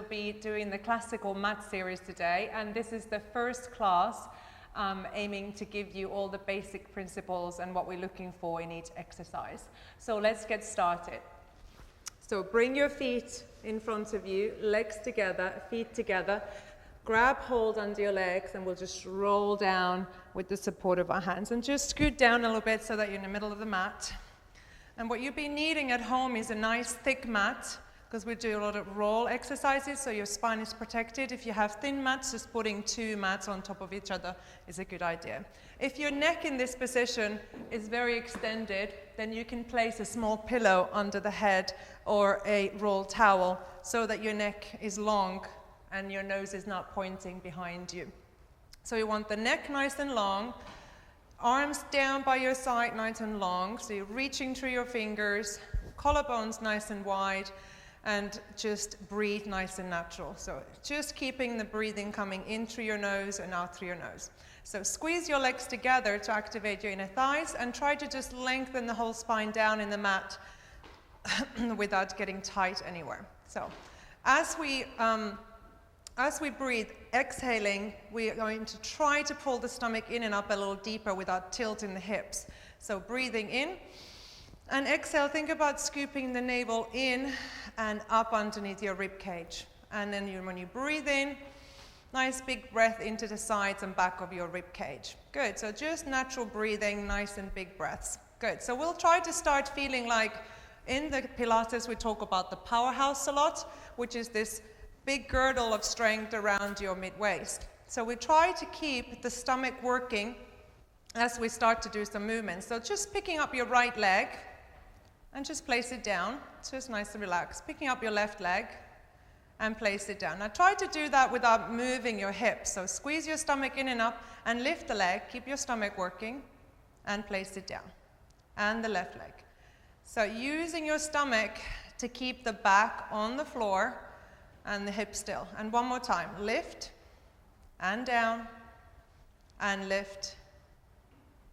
will be doing the classical mat series today, and this is the first class aiming to give you all the basic principles and what we're looking for in each exercise. So let's get started. So bring your feet in front of you, legs together, feet together. Grab hold under your legs and we'll just roll down with the support of our hands. And just scoot down a little bit so that you're in the middle of the mat. And what you'll be needing at home is a nice thick mat, because we do a lot of roll exercises, so your spine is protected. If you have thin mats, just putting 2 mats on top of each other is a good idea. If your neck in this position is very extended, then you can place a small pillow under the head or a roll towel so that your neck is long and your nose is not pointing behind you. So you want the neck nice and long, arms down by your side nice and long, so you're reaching through your fingers, collarbones nice and wide, and just breathe nice and natural. So just keeping the breathing coming in through your nose and out through your nose. So squeeze your legs together to activate your inner thighs and try to just lengthen the whole spine down in the mat without getting tight anywhere. So as we breathe, exhaling, we are going to try to pull the stomach in and up a little deeper without tilting the hips. So breathing in and exhale, think about scooping the navel in and up underneath your rib cage. And then when you breathe in, nice big breath into the sides and back of your rib cage. Good, so just natural breathing, nice and big breaths. Good, so we'll try to start feeling like in the Pilates we talk about the powerhouse a lot, which is this big girdle of strength around your mid-waist. So we try to keep the stomach working as we start to do some movements. So just picking up your right leg and just place it down, just nice and relaxed. Picking up your left leg and place it down. Now try to do that without moving your hips. So squeeze your stomach in and up and lift the leg, keep your stomach working and place it down. And the left leg. So using your stomach to keep the back on the floor and the hip still. And one more time, lift and down and lift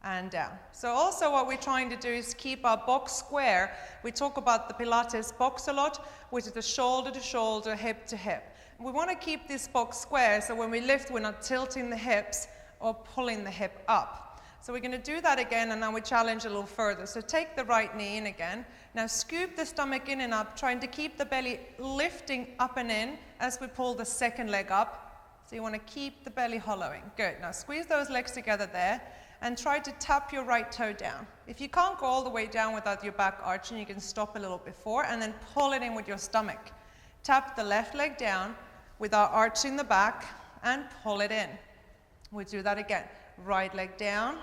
and down. So also what we're trying to do is keep our box square. We talk about the Pilates box a lot, which is the shoulder to shoulder, hip to hip. We want to keep this box square so when we lift, we're not tilting the hips or pulling the hip up. So we're going to do that again, and now we challenge a little further. So take the right knee in again. Now scoop the stomach in and up, trying to keep the belly lifting up and in as we pull the second leg up. So you want to keep the belly hollowing. Good. Now squeeze those legs together there and try to tap your right toe down. If you can't go all the way down without your back arching, you can stop a little before and then pull it in with your stomach. Tap the left leg down without arching the back and pull it in. We'll do that again. Right leg down,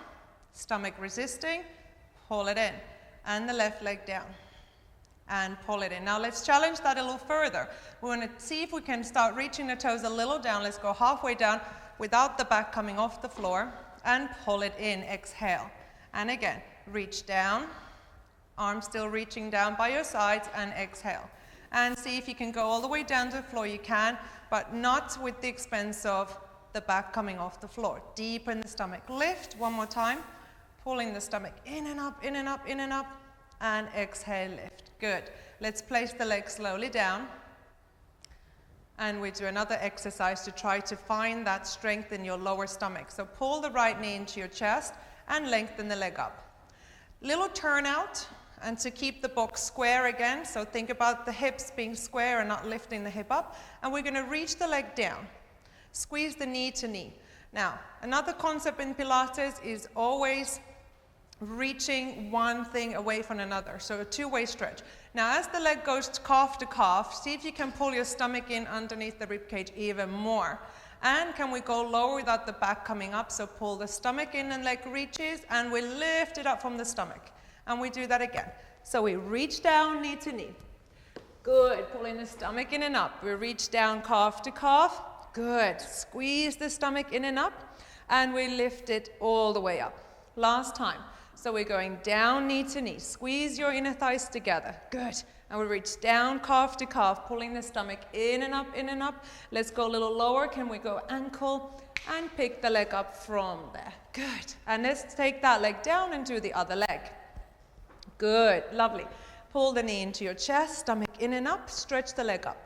stomach resisting, pull it in. And the left leg down and pull it in. Now let's challenge that a little further. We want to see if we can start reaching the toes a little down. Let's go halfway down without the back coming off the floor and pull it in. Exhale. And again, reach down, arms still reaching down by your sides, and exhale. And see if you can go all the way down to the floor. You can, but not with the expense of the back coming off the floor. Deepen the stomach. Lift one more time, pulling the stomach in and up, in and up, in and up, and exhale, lift. Good. Let's place the legs slowly down. And we do another exercise to try to find that strength in your lower stomach. So pull the right knee into your chest and lengthen the leg up. Little turnout, and to keep the box square again. So think about the hips being square and not lifting the hip up. And we're going to reach the leg down. Squeeze the knee to knee. Now, another concept in Pilates is always reaching one thing away from another. So a two-way stretch. Now, as the leg goes to calf, see if you can pull your stomach in underneath the ribcage even more. And can we go lower without the back coming up? So pull the stomach in and leg reaches, and we lift it up from the stomach. And we do that again. So we reach down, knee to knee. Good. Pulling the stomach in and up. We reach down calf to calf. Good. Squeeze the stomach in and up, and we lift it all the way up. Last time. So we're going down, knee to knee. Squeeze your inner thighs together. Good. And we reach down, calf to calf, pulling the stomach in and up, in and up. Let's go a little lower. Can we go ankle and pick the leg up from there? Good. And let's take that leg down and do the other leg. Good. Lovely. Pull the knee into your chest, stomach in and up. Stretch the leg up.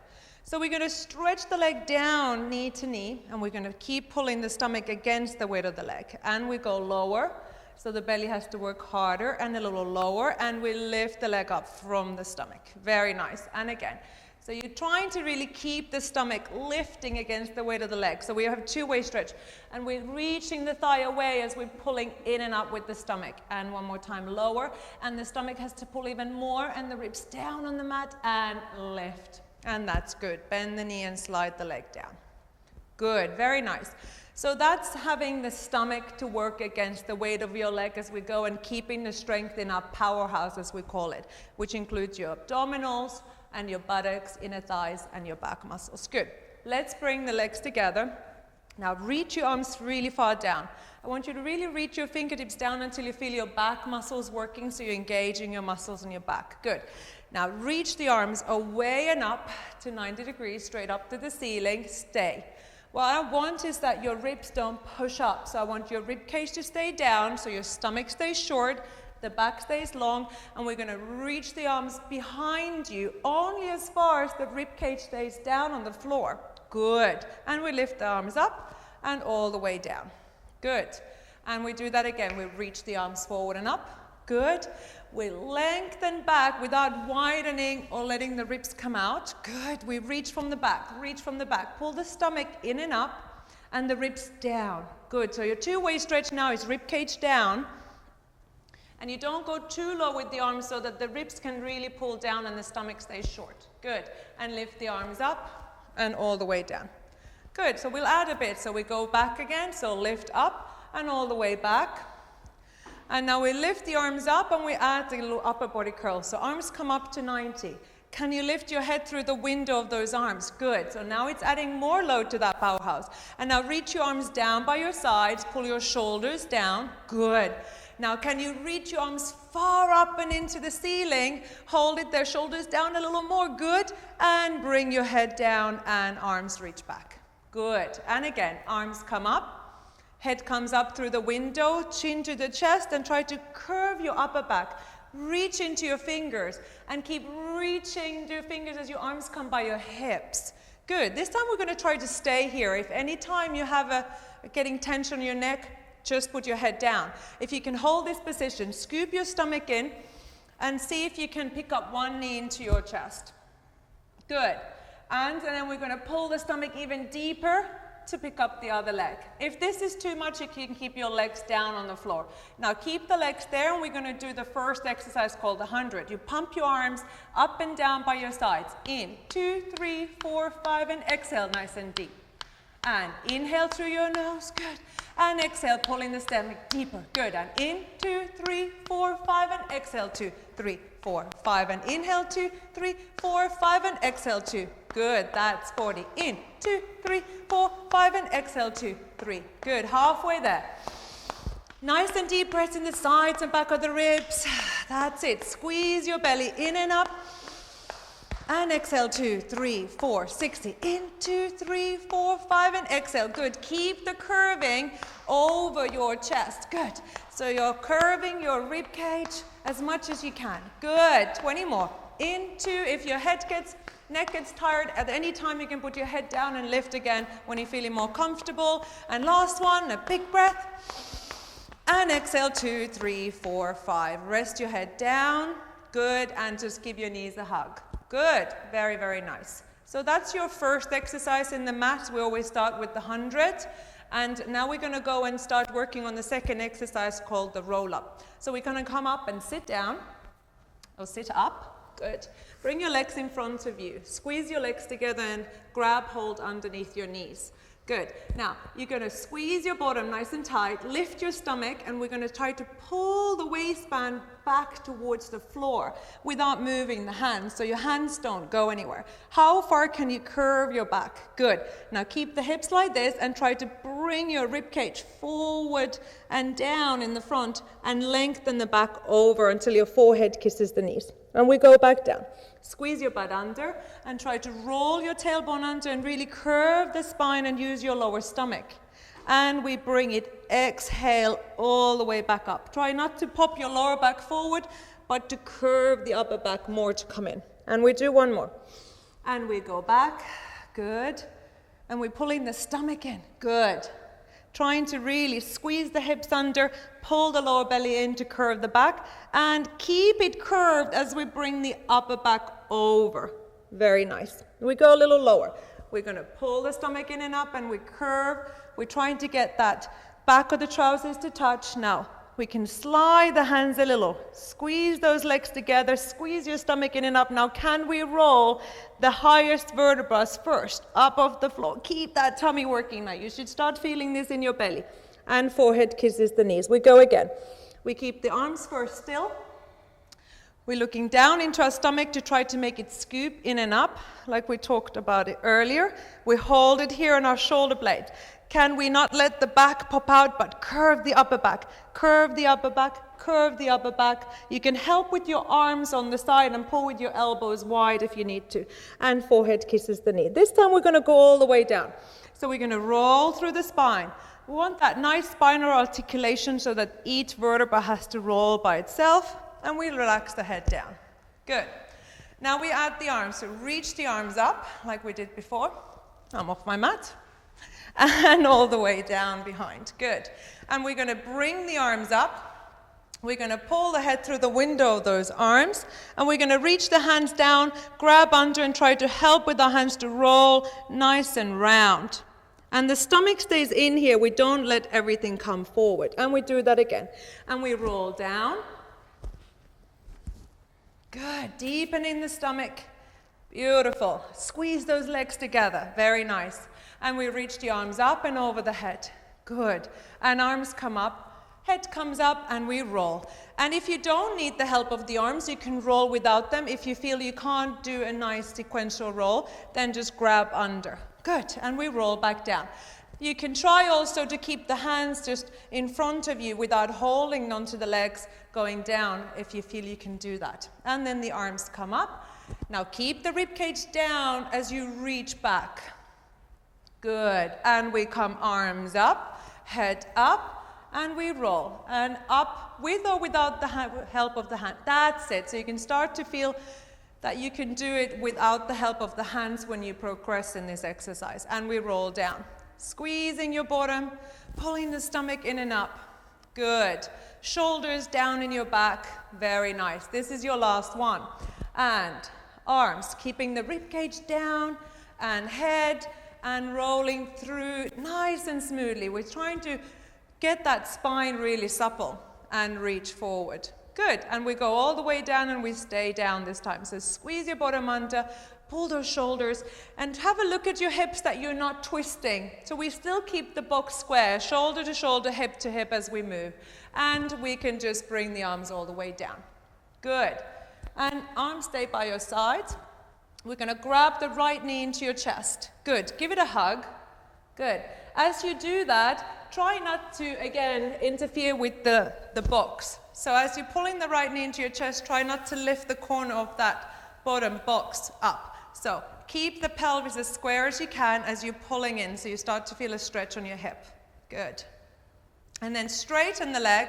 So we're going to stretch the leg down, knee to knee, and we're going to keep pulling the stomach against the weight of the leg. And we go lower, so the belly has to work harder, and a little lower, and we lift the leg up from the stomach. Very nice. And again. So you're trying to really keep the stomach lifting against the weight of the leg. So we have two-way stretch. And we're reaching the thigh away as we're pulling in and up with the stomach. And one more time, lower. And the stomach has to pull even more, and the ribs down on the mat, and lift. And that's good. Bend the knee and slide the leg down. Good, very nice. So that's having the stomach to work against the weight of your leg as we go, and keeping the strength in our powerhouse, as we call it, which includes your abdominals and your buttocks, inner thighs, and your back muscles. Good. Let's bring the legs together. Now reach your arms really far down. I want you to really reach your fingertips down until you feel your back muscles working, so you're engaging your muscles in your back. Good. Now reach the arms away and up to 90 degrees, straight up to the ceiling. Stay. What I want is that your ribs don't push up. So I want your rib cage to stay down, so your stomach stays short, the back stays long, and we're going to reach the arms behind you only as far as the rib cage stays down on the floor. Good. And we lift the arms up and all the way down. Good. And we do that again. We reach the arms forward and up. Good. We lengthen back without widening or letting the ribs come out. Good. We reach from the back. Reach from the back. Pull the stomach in and up and the ribs down. Good. So your two-way stretch now is rib cage down. And you don't go too low with the arms so that the ribs can really pull down and the stomach stays short. Good. And lift the arms up and all the way down. Good. So we'll add a bit. So we go back again. So lift up and all the way back. And now we lift the arms up and we add the little upper body curl. So arms come up to 90. Can you lift your head through the window of those arms? Good. So now it's adding more load to that powerhouse. And now reach your arms down by your sides. Pull your shoulders down. Good. Now, can you reach your arms far up and into the ceiling? Hold it there, shoulders down a little more. Good. And bring your head down and arms reach back. Good. And again, arms come up. Head comes up through the window, chin to the chest, and try to curve your upper back. Reach into your fingers and keep reaching your fingers as your arms come by your hips. Good. This time we're going to try to stay here. If any time you have getting tension in your neck, just put your head down. If you can hold this position, scoop your stomach in and see if you can pick up one knee into your chest. Good. And then we're going to pull the stomach even deeper to pick up the other leg. If this is too much, you can keep your legs down on the floor. Now keep the legs there, and we're going to do the first exercise called the 100. You pump your arms up and down by your sides. In, 2, 3, 4, 5, and exhale nice and deep. And inhale through your nose, good. And exhale, pulling the stomach deeper, good. And in, 2, 3, 4, 5, and exhale, 2, 3, 4, 5, and inhale, 2, 3, 4, 5, and exhale, 2. Good, that's 40. In, 2, 3, 4, 5, and exhale, 2, 3. Good, halfway there. Nice and deep breaths in the sides and back of the ribs. That's it. Squeeze your belly in and up. And exhale, 2, 3, 4, 60. In, 2, 3, 4, 5, and exhale. Good. Keep the curving over your chest. Good. So you're curving your rib cage as much as you can. Good. 20 more. In, 2. If your neck gets tired, at any time you can put your head down and lift again when you're feeling more comfortable. And last one, a big breath. And exhale, 2, 3, 4, 5. Rest your head down. Good. And just give your knees a hug. Good. Very, very nice. So that's your first exercise in the mat. We always start with the 100. And now we're going to go and start working on the second exercise called the roll-up. So we're going to come up and sit down. Or sit up. Good. Bring your legs in front of you. Squeeze your legs together and grab hold underneath your knees. Good. Now, you're going to squeeze your bottom nice and tight, lift your stomach, and we're going to try to pull the waistband back towards the floor without moving the hands, so your hands don't go anywhere. How far can you curve your back? Good. Now, keep the hips like this and try to bring your ribcage forward and down in the front and lengthen the back over until your forehead kisses the knees. And we go back down. Squeeze your butt under and try to roll your tailbone under and really curve the spine and use your lower stomach. And we bring it, exhale, all the way back up. Try not to pop your lower back forward, but to curve the upper back more to come in. And we do one more. And we go back, good. And we pull in the stomach in, good. Trying to really squeeze the hips under, pull the lower belly in to curve the back, and keep it curved as we bring the upper back over. Very nice. We go a little lower. We're going to pull the stomach in and up, and we curve. We're trying to get that back of the trousers to touch. Now, we can slide the hands a little. Squeeze those legs together. Squeeze your stomach in and up. Now, can we roll the highest vertebrae first, up off the floor? Keep that tummy working now. You should start feeling this in your belly. And forehead kisses the knees. We go again. We keep the arms first still. We're looking down into our stomach to try to make it scoop in and up, like we talked about it earlier. We hold it here on our shoulder blade. Can we not let the back pop out, but curve the upper back? Curve the upper back, curve the upper back. You can help with your arms on the side and pull with your elbows wide if you need to. And forehead kisses the knee. This time we're going to go all the way down. So we're going to roll through the spine. We want that nice spinal articulation so that each vertebra has to roll by itself. And we relax the head down. Good. Now we add the arms. So reach the arms up like we did before. I'm off my mat. And all the way down behind. Good. And we're going to bring the arms up. We're going to pull the head through the window of those arms. And we're going to reach the hands down, grab under, and try to help with our hands to roll nice and round. And the stomach stays in here. We don't let everything come forward. And we do that again. And we roll down. Good. Deepen in the stomach. Beautiful. Squeeze those legs together. Very nice. And we reach the arms up and over the head. Good. And arms come up, head comes up, and we roll. And if you don't need the help of the arms, you can roll without them. If you feel you can't do a nice sequential roll, then just grab under. Good. And we roll back down. You can try also to keep the hands just in front of you without holding onto the legs going down if you feel you can do that. And then the arms come up. Now keep the ribcage down as you reach back. Good. And we come arms up, head up, and we roll. And up with or without the help of the hand. That's it. So you can start to feel that you can do it without the help of the hands when you progress in this exercise. And we roll down. Squeezing your bottom, pulling the stomach in and up. Good. Shoulders down in your back. Very nice. This is your last one. And arms, keeping the ribcage down, and head, and rolling through nice and smoothly. We're trying to get that spine really supple and reach forward. Good. And we go all the way down and we stay down this time. So squeeze your bottom under, pull those shoulders, and have a look at your hips that you're not twisting. So we still keep the box square, shoulder to shoulder, hip to hip as we move. And we can just bring the arms all the way down. Good. And arms stay by your sides. We're going to grab the right knee into your chest. Good. Give it a hug. Good. As you do that, try not to, again, interfere with the box. So as you're pulling the right knee into your chest, try not to lift the corner of that bottom box up. So keep the pelvis as square as you can as you're pulling in, so you start to feel a stretch on your hip. Good. And then straighten the leg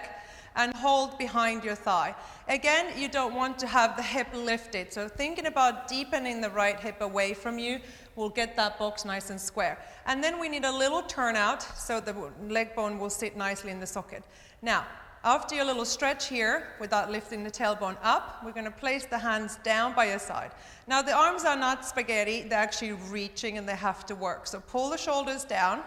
and hold behind your thigh. Again, you don't want to have the hip lifted, so thinking about deepening the right hip away from you will get that box nice and square. And then we need a little turnout so the leg bone will sit nicely in the socket. Now, after your little stretch here, without lifting the tailbone up, we're going to place the hands down by your side. Now, the arms are not spaghetti, they're actually reaching and they have to work. So pull the shoulders down.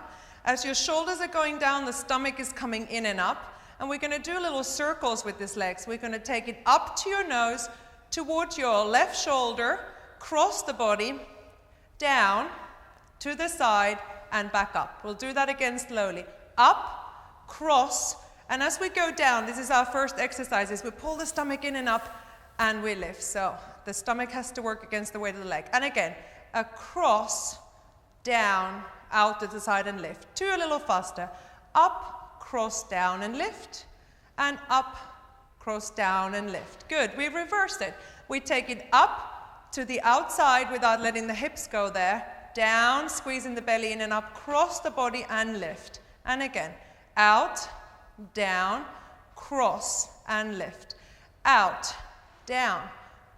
As your shoulders are going down, the stomach is coming in and up. And we're going to do little circles with this leg. So we're going to take it up to your nose, towards your left shoulder, cross the body, down, to the side, and back up. We'll do that again slowly. Up, cross, and as we go down, this is our first exercise, is we pull the stomach in and up, and we lift. So the stomach has to work against the weight of the leg. And again, across, down, out to the side, and lift. Two a little faster. Up, cross, down, and lift, and up, cross, down, and lift. Good. We reverse it. We take it up to the outside without letting the hips go there, down, squeezing the belly in and up, cross the body and lift. And again, out, down, cross, and lift. Out, down,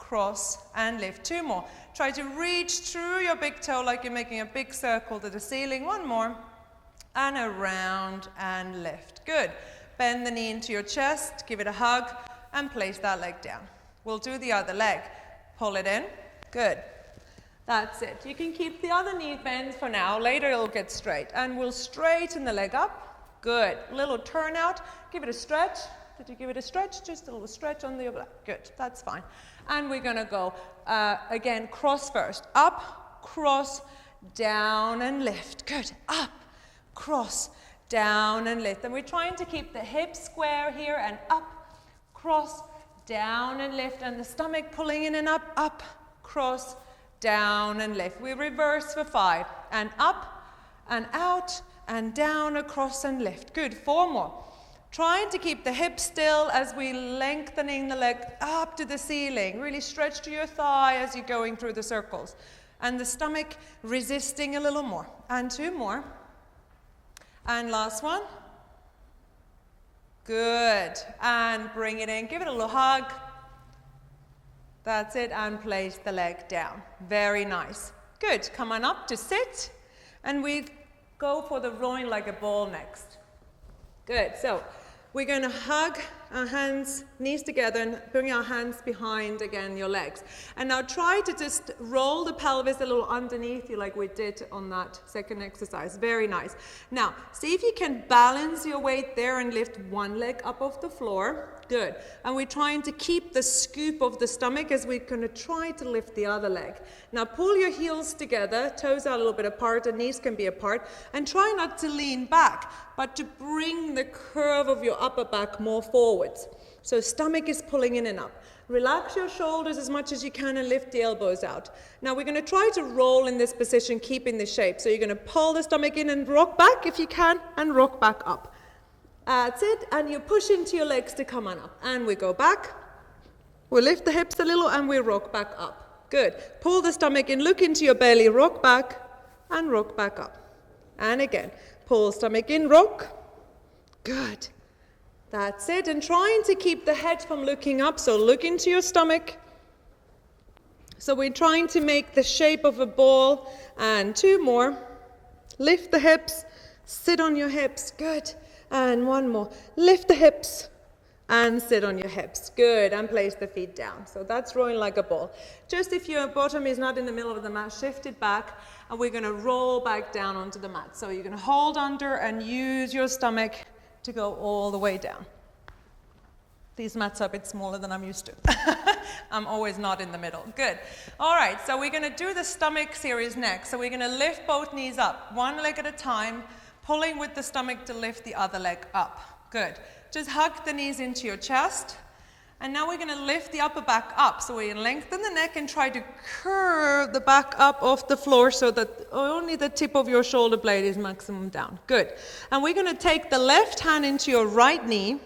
cross, and lift. 2 more. Try to reach through your big toe like you're making a big circle to the ceiling. 1 more. And around and lift. Good. Bend the knee into your chest, give it a hug, and place that leg down. We'll do the other leg. Pull it in. Good. That's it. You can keep the other knee bent for now. Later it'll get straight. And we'll straighten the leg up. Good. Little turnout. Give it a stretch. Did you give it a stretch? Just a little stretch on the other. Good. That's fine. And we're going to go again, cross first. Up, cross, down, and lift. Good. Up, cross, down, and lift. And we're trying to keep the hips square here, and up, cross, down, and lift. And the stomach pulling in and up, cross, down, and lift. We reverse for 5. And up, and out, and down, across, and lift. Good. 4 more. Trying to keep the hips still as we lengthening the leg up to the ceiling. Really stretch to your thigh as you're going through the circles. And the stomach resisting a little more. And 2 more. And last one. Good. And bring it in. Give it a little hug. That's it. And place the leg down. Very nice. Good. Come on up to sit. And we go for the rolling like a ball next. Good. So we're going to hug our hands, knees together, and bring our hands behind, again, your legs. And now try to just roll the pelvis a little underneath you like we did on that second exercise. Very nice. Now, see if you can balance your weight there and lift one leg up off the floor. Good. And we're trying to keep the scoop of the stomach as we're going to try to lift the other leg. Now, pull your heels together, toes are a little bit apart, and knees can be apart, and try not to lean back, but to bring the curve of your upper back more forwards. So stomach is pulling in and up. Relax your shoulders as much as you can and lift the elbows out. Now we're going to try to roll in this position, keeping the shape. So you're going to pull the stomach in and rock back if you can, and rock back up. That's it. And you push into your legs to come on up. And we go back. We lift the hips a little and we rock back up. Good. Pull the stomach in, look into your belly, rock back, and rock back up. And again, pull stomach in, rock. Good. That's it. And trying to keep the head from looking up. So look into your stomach. So we're trying to make the shape of a ball. And 2 more. Lift the hips. Sit on your hips. Good. And 1 more. Lift the hips. And sit on your hips. Good. And place the feet down. So that's rolling like a ball. Just if your bottom is not in the middle of the mat, shift it back. And we're going to roll back down onto the mat. So you're going to hold under and use your stomach to go all the way down. These mats are a bit smaller than I'm used to. I'm always not in the middle. Good. All right, so we're going to do the stomach series next. So we're going to lift both knees up, one leg at a time, pulling with the stomach to lift the other leg up. Good. Just hug the knees into your chest. And now we're going to lift the upper back up. So we lengthen the neck and try to curve the back up off the floor so that only the tip of your shoulder blade is maximum down. Good. And we're going to take the left hand into your right knee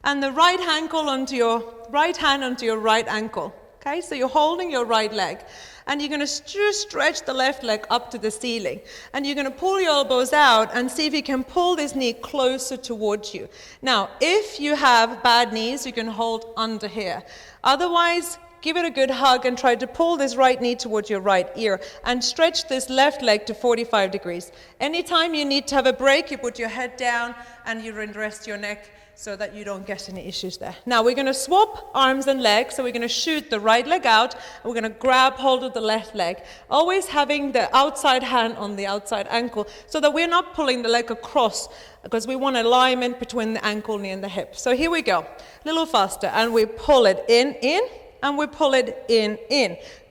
and the right ankle onto your right hand onto your right ankle. Okay, so you're holding your right leg. And you're going to just stretch the left leg up to the ceiling. And you're going to pull your elbows out and see if you can pull this knee closer towards you. Now, if you have bad knees, you can hold under here. Otherwise, give it a good hug and try to pull this right knee towards your right ear and stretch this left leg to 45 degrees. Anytime you need to have a break, you put your head down and you rest your neck so that you don't get any issues there. Now we're going to swap arms and legs. So we're going to shoot the right leg out. And we're going to grab hold of the left leg. Always having the outside hand on the outside ankle so that we're not pulling the leg across because we want alignment between the ankle, knee, and the hip. So here we go. A little faster. And we pull it in, and we pull it in.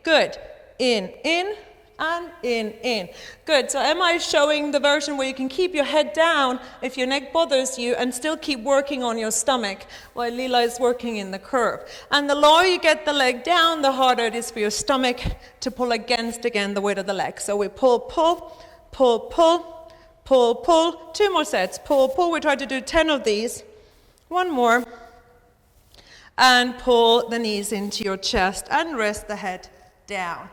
Good. In, and in. Good. So Emma is showing the version where you can keep your head down if your neck bothers you and still keep working on your stomach while Lila is working in the curve. And the lower you get the leg down, the harder it is for your stomach to pull against, again, the weight of the leg. So we pull, pull, pull, pull, pull, pull. 2 more sets. Pull, pull. We try to do 10 of these. 1 more. And pull the knees into your chest and rest the head down.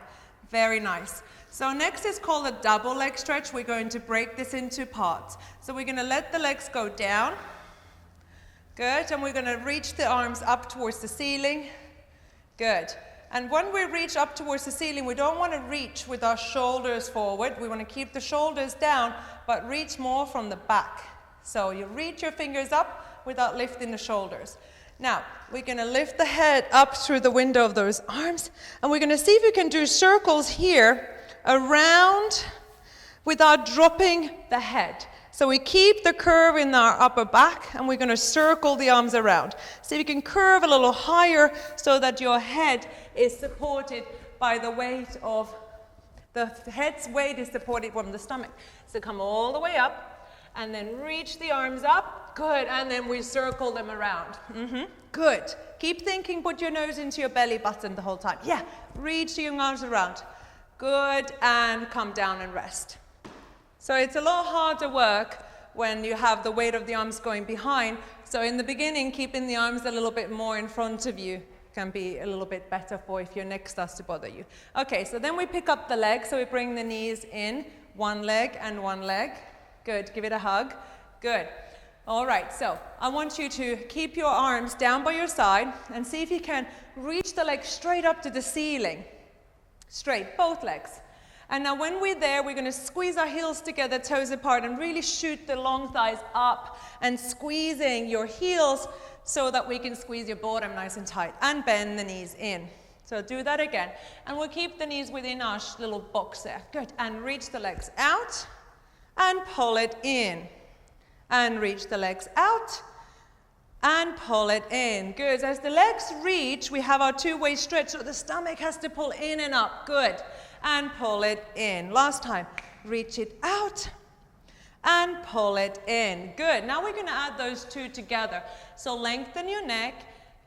Very nice. So next is called a double leg stretch. We're going to break this into parts. So we're going to let the legs go down. Good. And we're going to reach the arms up towards the ceiling. Good. And when we reach up towards the ceiling, we don't want to reach with our shoulders forward. We want to keep the shoulders down, but reach more from the back. So you reach your fingers up without lifting the shoulders. Now, we're going to lift the head up through the window of those arms, and we're going to see if we can do circles here around without dropping the head. So we keep the curve in our upper back, and we're going to circle the arms around. See if you can curve a little higher so that your head is supported by the weight of, the head's weight is supported from the stomach. So come all the way up, and then reach the arms up. Good, and then we circle them around. Good. Keep thinking, put your nose into your belly button the whole time. Yeah, reach your arms around. Good, and come down and rest. So it's a lot harder work when you have the weight of the arms going behind. So in the beginning, keeping the arms a little bit more in front of you can be a little bit better for if your neck starts to bother you. Okay, so then we pick up the legs. So we bring the knees in, one leg and one leg. Good, give it a hug. Good. All right, so I want you to keep your arms down by your side and see if you can reach the legs straight up to the ceiling. Straight, both legs. And now when we're there, we're going to squeeze our heels together, toes apart, and really shoot the long thighs up and squeezing your heels so that we can squeeze your bottom nice and tight and bend the knees in. So do that again. And we'll keep the knees within our little box there. Good. And reach the legs out and pull it in. And reach the legs out and pull it in. Good. As the legs reach, we have our two-way stretch, so the stomach has to pull in and up. Good. And pull it in. Last time. Reach it out and pull it in. Good. Now we're going to add those two together. So lengthen your neck.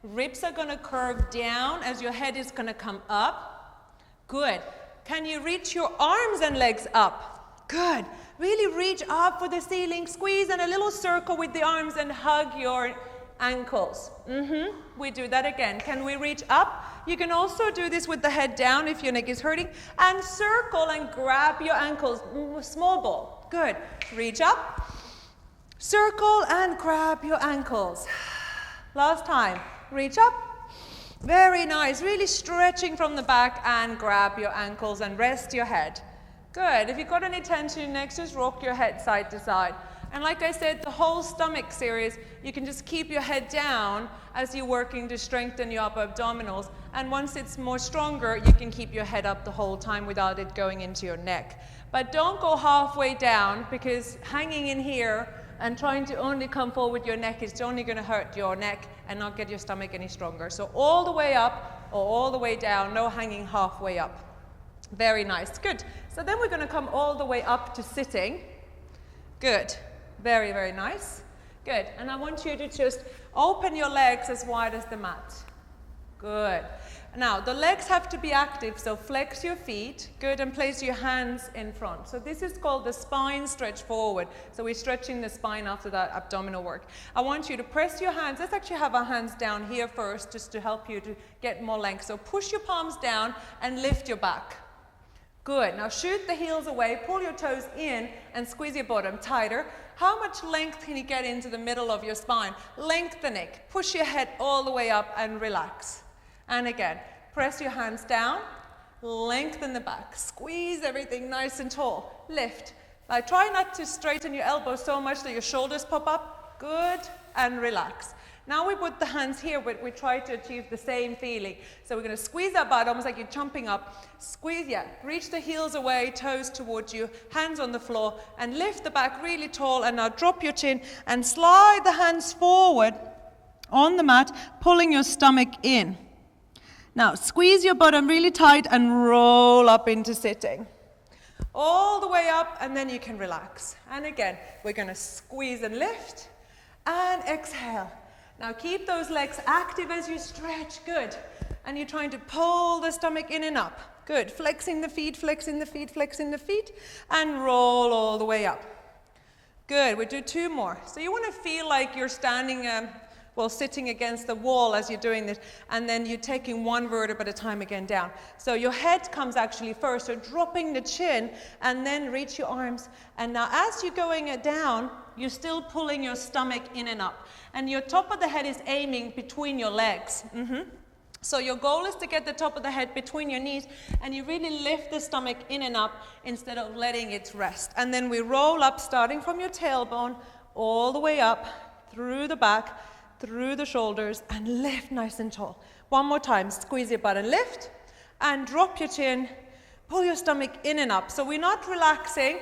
Ribs are going to curve down as your head is going to come up. Good. Can you reach your arms and legs up? Good. Really reach up for the ceiling, squeeze in a little circle with the arms and hug your ankles. We do that again. Can we reach up? You can also do this with the head down if your neck is hurting. And circle and grab your ankles. Small ball. Good. Reach up. Circle and grab your ankles. Last time. Reach up. Very nice. Really stretching from the back and grab your ankles and rest your head. Good. If you've got any tension next, just rock your head side to side. And like I said, the whole stomach series, you can just keep your head down as you're working to strengthen your upper abdominals. And once it's more stronger, you can keep your head up the whole time without it going into your neck. But don't go halfway down, because hanging in here and trying to only come forward with your neck is only going to hurt your neck and not get your stomach any stronger. So all the way up or all the way down, no hanging halfway up. Very nice. Good. So then we're going to come all the way up to sitting. Good. Very, very nice. Good. And I want you to just open your legs as wide as the mat. Good. Now, the legs have to be active, so flex your feet. Good. And place your hands in front. So this is called the spine stretch forward. So we're stretching the spine after that abdominal work. I want you to press your hands. Let's actually have our hands down here first, just to help you to get more length. So push your palms down and lift your back. Good. Now shoot the heels away, pull your toes in and squeeze your bottom tighter. How much length can you get into the middle of your spine? Lengthening. Push your head all the way up and relax. And again, press your hands down, lengthen the back, squeeze everything nice and tall, lift. Now try not to straighten your elbows so much that your shoulders pop up. Good, and relax. Now we put the hands here, but we try to achieve the same feeling. So we're going to squeeze our butt, almost like you're jumping up. Squeeze, reach the heels away, toes towards you, hands on the floor, and lift the back really tall. And now drop your chin and slide the hands forward on the mat, pulling your stomach in. Now squeeze your bottom really tight and roll up into sitting. All the way up, and then you can relax. And again, we're going to squeeze and lift, and exhale. Now keep those legs active as you stretch. Good. And you're trying to pull the stomach in and up. Good. Flexing the feet, flexing the feet, flexing the feet, and roll all the way up. Good. We'll do two more. So you want to feel like you're standing, sitting against the wall as you're doing this, and then you're taking one vertebra at a time again down. So your head comes actually first, so dropping the chin, and then reach your arms. And now as you're going down, you're still pulling your stomach in and up. And your top of the head is aiming between your legs. So your goal is to get the top of the head between your knees, and you really lift the stomach in and up instead of letting it rest. And then we roll up, starting from your tailbone, all the way up, through the back, through the shoulders, and lift nice and tall. One more time, squeeze your butt and lift, and drop your chin, pull your stomach in and up. So we're not relaxing,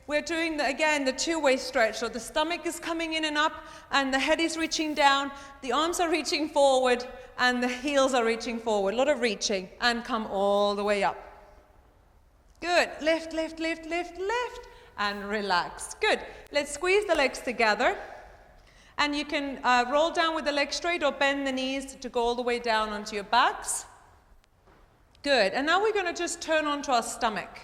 we're doing, again, the two-way stretch. So the stomach is coming in and up, and the head is reaching down, the arms are reaching forward, and the heels are reaching forward. A lot of reaching, and come all the way up. Good, lift, lift, lift, lift, lift, and relax. Good, let's squeeze the legs together. And you can roll down with the legs straight or bend the knees to go all the way down onto your backs. Good, and now we're going to just turn onto our stomach.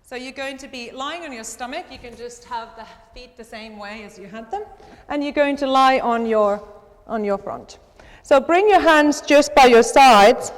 So you're going to be lying on your stomach. You can just have the feet the same way as you had them. And you're going to lie on your front. So bring your hands just by your sides.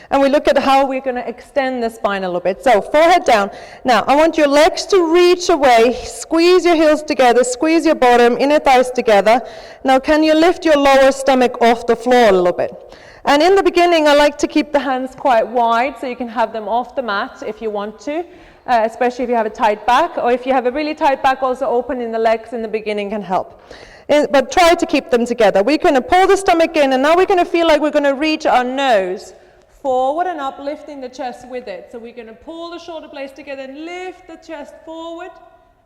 And we look at how we're going to extend the spine a little bit. So forehead down. Now I want your legs to reach away. Squeeze your heels together. Squeeze your bottom, inner thighs together. Now can you lift your lower stomach off the floor a little bit? And in the beginning, I like to keep the hands quite wide so you can have them off the mat if you want to, especially if you have a tight back, or if you have a really tight back, also opening the legs in the beginning can help. But try to keep them together. We're going to pull the stomach in, and now we're going to feel like we're going to reach our nose forward and up, lifting the chest with it. So we're going to pull the shoulder blades together and lift the chest forward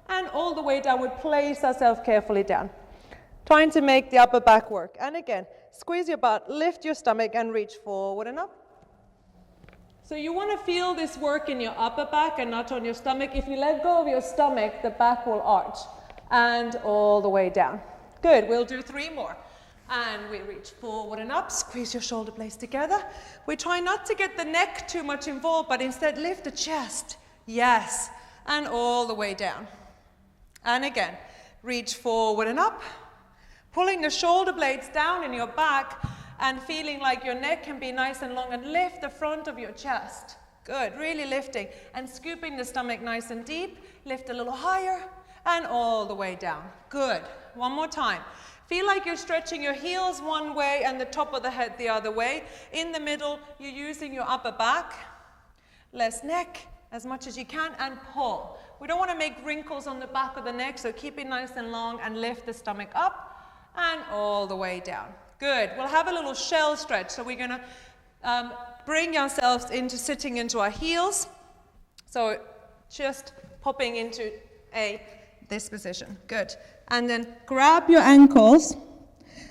and all the way down. We place ourselves carefully down, trying to make the upper back work. And again, squeeze your butt, lift your stomach, and reach forward and up. So you want to feel this work in your upper back and not on your stomach. If you let go of your stomach, the back will arch. And all the way down. Good, we'll do 3 more. And we reach forward and up, squeeze your shoulder blades together. We try not to get the neck too much involved, but instead lift the chest. Yes, and all the way down. And again, reach forward and up. Pulling the shoulder blades down in your back and feeling like your neck can be nice and long, and lift the front of your chest. Good, really lifting and scooping the stomach nice and deep. Lift a little higher and all the way down. Good, one more time. Feel like you're stretching your heels one way and the top of the head the other way. In the middle, you're using your upper back. Less neck, as much as you can, and pull. We don't want to make wrinkles on the back of the neck, so keep it nice and long and lift the stomach up and all the way down. Good. We'll have a little shell stretch. So we're going to bring ourselves into sitting into our heels. So just popping into this position. Good. And then grab your ankles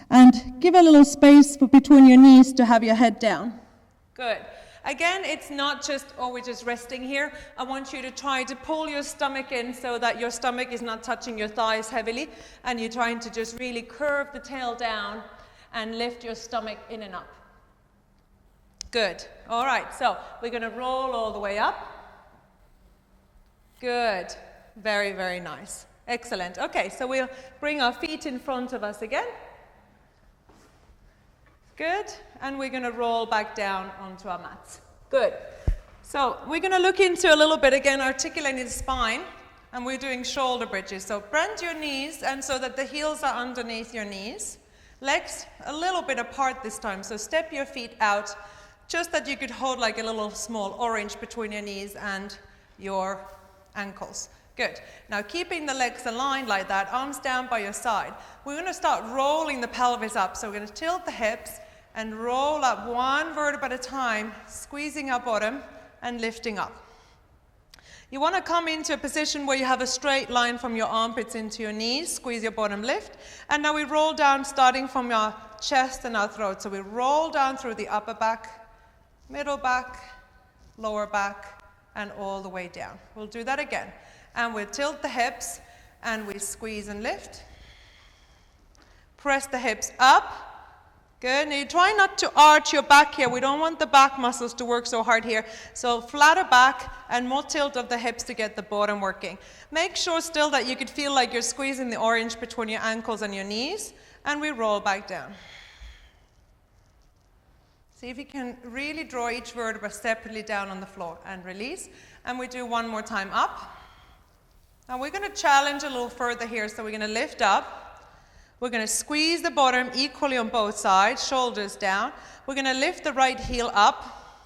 and give a little space between your knees to have your head down. Good. Again, it's not just, we're just resting here. I want you to try to pull your stomach in so that your stomach is not touching your thighs heavily, and you're trying to just really curve the tail down and lift your stomach in and up. Good. All right, so we're going to roll all the way up. Good. Very, very nice. Excellent. Okay, so we'll bring our feet in front of us again. Good. And we're going to roll back down onto our mats. Good. So we're going to look into a little bit again, articulating the spine, and we're doing shoulder bridges. So bend your knees, and so that the heels are underneath your knees. Legs a little bit apart this time, so step your feet out, just that you could hold like a little small orange between your knees and your ankles. Good. Now keeping the legs aligned like that, arms down by your side. We're going to start rolling the pelvis up. So we're going to tilt the hips and roll up one vertebra at a time, squeezing our bottom and lifting up. You want to come into a position where you have a straight line from your armpits into your knees, squeeze your bottom, lift. And now we roll down starting from our chest and our throat. So we roll down through the upper back, middle back, lower back, and all the way down. We'll do that again. And we tilt the hips, and we squeeze and lift. Press the hips up. Good. Now you try not to arch your back here. We don't want the back muscles to work so hard here. So flatter back and more tilt of the hips to get the bottom working. Make sure still that you could feel like you're squeezing the orange between your ankles and your knees. And we roll back down. See if you can really draw each vertebra separately down on the floor and release. And we do one more time up. Now we're going to challenge a little further here, so we're going to lift up. We're going to squeeze the bottom equally on both sides, shoulders down. We're going to lift the right heel up,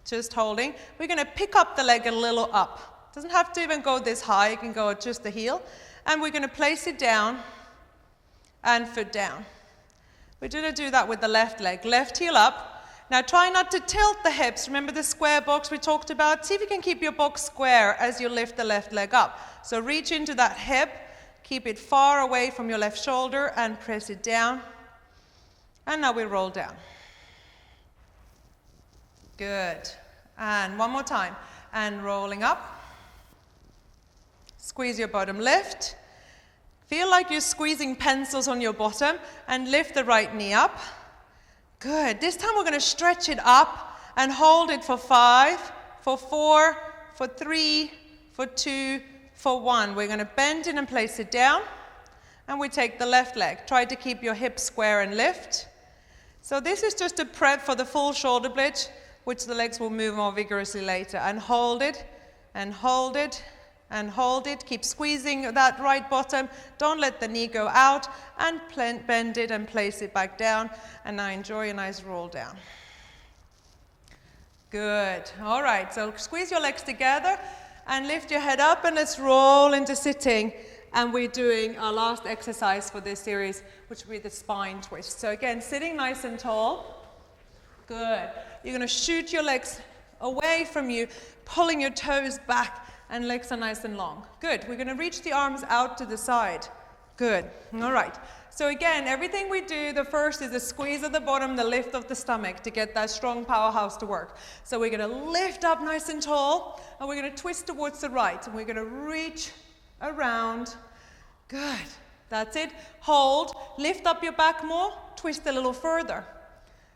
just holding. We're going to pick up the leg a little up. Doesn't have to even go this high, it can go at just the heel. And we're going to place it down and foot down. We're going to do that with the left leg. Left heel up. Now try not to tilt the hips. Remember the square box we talked about? See if you can keep your box square as you lift the left leg up. So reach into that hip, keep it far away from your left shoulder and press it down. And now we roll down. Good. And one more time. And rolling up. Squeeze your bottom, lift. Feel like you're squeezing pencils on your bottom and lift the right knee up. Good. This time we're going to stretch it up and hold it for 5, for 4, for 3, for 2, for 1. We're going to bend it and place it down. And we take the left leg. Try to keep your hips square and lift. So this is just a prep for the full shoulder blitz, which the legs will move more vigorously later. And hold it, and hold it, and hold it. Keep squeezing that right bottom. Don't let the knee go out. And bend it and place it back down. And now enjoy a nice roll down. Good. All right, so squeeze your legs together and lift your head up and let's roll into sitting. And we're doing our last exercise for this series, which will be the spine twist. So again, sitting nice and tall. Good. You're going to shoot your legs away from you, pulling your toes back. And legs are nice and long. Good. We're going to reach the arms out to the side. Good. All right. So again, everything we do, the first is the squeeze of the bottom, the lift of the stomach to get that strong powerhouse to work. So we're going to lift up nice and tall, and we're going to twist towards the right. And we're going to reach around. Good. That's it. Hold. Lift up your back more. Twist a little further.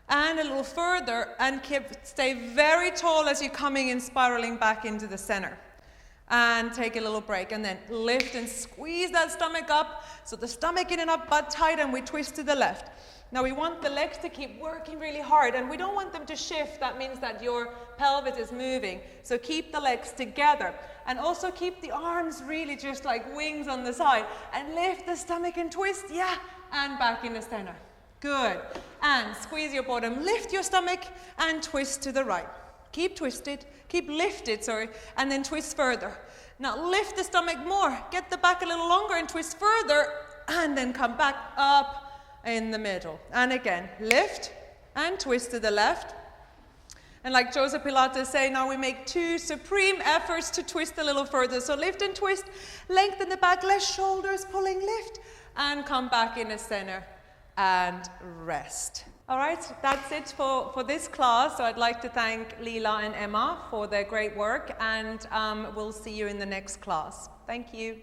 And a little further. And stay very tall as you're coming in, spiraling back into the center. And take a little break, and then lift and squeeze that stomach up, so the stomach in and up, butt tight, and we twist to the left. Now we want the legs to keep working really hard, and we don't want them to shift. That means that your pelvis is moving. So keep the legs together, and also keep the arms really just like wings on the side, and lift the stomach and twist, yeah, and back in the center. Good. And squeeze your bottom, lift your stomach, and twist to the right. Keep twisted, keep lifted, and then twist further. Now lift the stomach more, get the back a little longer and twist further, and then come back up in the middle. And again, lift and twist to the left. And like Joseph Pilates say, now we make 2 supreme efforts to twist a little further. So lift and twist, lengthen the back, less shoulders, pulling, lift, and come back in the center and rest. All right, that's it for this class. So I'd like to thank Leela and Emma for their great work, and we'll see you in the next class. Thank you.